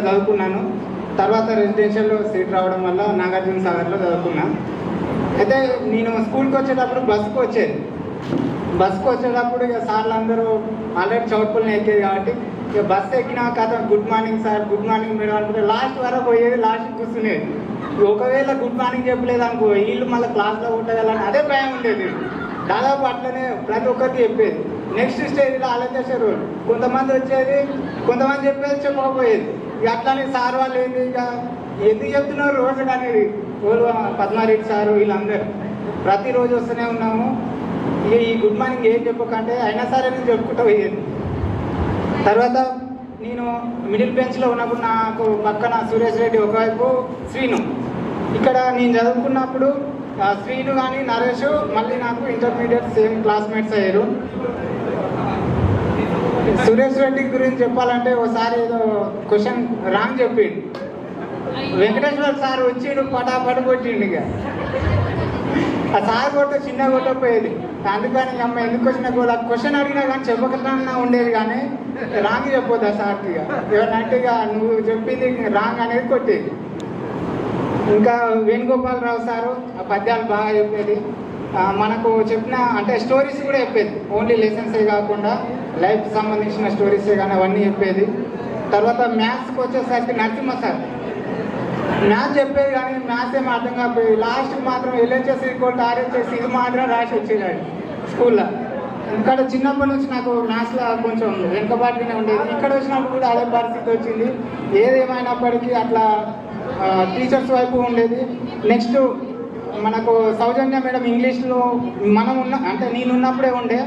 చదువుకున్నాను. తర్వాత రెసిడెన్షియల్లో సీట్ రావడం వల్ల నాగార్జున సాగర్లో చదువుకున్నాను. అయితే నేను స్కూల్కి వచ్చేటప్పుడు బస్సుకు వచ్చేటప్పుడు ఇక సార్లు అందరూ ఆల్రెడీ చౌట్పల్లిని ఎక్కేది కాబట్టి ఇక బస్సు ఎక్కిన కథ good morning sir, good morning madam అనుకుంటే లాస్ట్ వరకు పోయేది, లాస్ట్ కూర్చునేది. ఒకవేళ గుడ్ మార్నింగ్ చెప్పలేదు అనుకో వీళ్ళు మళ్ళీ క్లాస్లో కొట్టగలని అదే భయం ఉండేది. దాదాపు అట్లనే ప్రతి ఒక్కరికి చెప్పేది. నెక్స్ట్ స్టేజ్లో ఆలోచించారు, కొంతమంది వచ్చేది, కొంతమంది చెప్పేది చెప్పకపోయేది. ఇక అట్లానే సార్ వాళ్ళు ఏంటి ఇక ఎందుకు చెప్తున్నారు రోజు అనేది పద్మారెడ్డి సారు వీళ్ళందరూ ప్రతిరోజు వస్తూనే ఉన్నాము. ఇక ఈ గుడ్ మార్నింగ్ ఏం చెప్పకంటే అయినా సరే నేను చెప్పుకుంటూ పోయేది. తర్వాత నేను మిడిల్ బెంచ్లో ఉన్నప్పుడు నాకు పక్కన సురేష్ రెడ్డి ఒకవైపు శ్రీను, ఇక్కడ నేను చదువుకున్నప్పుడు శ్రీను కానీ నరేష్ మళ్ళీ నాకు ఇంటర్మీడియట్ సేమ్ క్లాస్మేట్స్ అయ్యారు. సురేష్ రెడ్డి గురించి చెప్పాలంటే ఒకసారి ఏదో క్వశ్చన్ రాంగ్ చెప్పిండు, వెంకటేశ్వర సార్ వచ్చిండు పటాపట కొట్టిండు. ఇక ఆ సార్ కొట్టే చిన్న కొట్టపోయేది, అందుకని అమ్మ ఎందుకు వచ్చిన కూడా క్వశ్చన్ అడిగినా కానీ చెప్పకుండా ఉండేది, కానీ రాంగ్ చెప్పొద్దు ఆ సార్కి. ఇక ఎవరంటే ఇక నువ్వు చెప్పింది రాంగ్ అనేది కొట్టేది. ఇంకా వేణుగోపాలరావు సారు ఆ పద్యాలు బాగా చెప్పేది, మనకు చెప్పిన అంటే స్టోరీస్ కూడా చెప్పేది, ఓన్లీ లెసన్సే కాకుండా లైఫ్కి సంబంధించిన స్టోరీసే కానీ అవన్నీ చెప్పేది. తర్వాత మ్యాథ్స్కి వచ్చేసరికి నరసింహ సార్ మ్యాథ్స్ చెప్పేది, కానీ మ్యాథ్స్ ఏం అర్థం కాకపోయి లాస్ట్కి మాత్రం LHS RHS ఇది మాత్రం రాసి వచ్చేదాడు స్కూల్లో. ఇక్కడ చిన్నప్పటి నుంచి నాకు మ్యాథ్స్లో కొంచెం వెనుకబాటుగానే ఉండేది. ఇక్కడ వచ్చినప్పుడు కూడా అదే పరిస్థితి వచ్చింది. ఏదేమైనప్పటికీ అట్లా టీచర్స్ వైపు ఉండేది. నెక్స్ట్ మనకు సౌజన్య మేడం ఇంగ్లీష్లో అంటే నేనున్నప్పుడే ఉండే,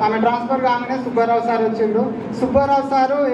ఆమె ట్రాన్స్ఫర్ కాగానే సుబ్బారావు సార్ వచ్చిండ్రు. సుబ్బారావు సారు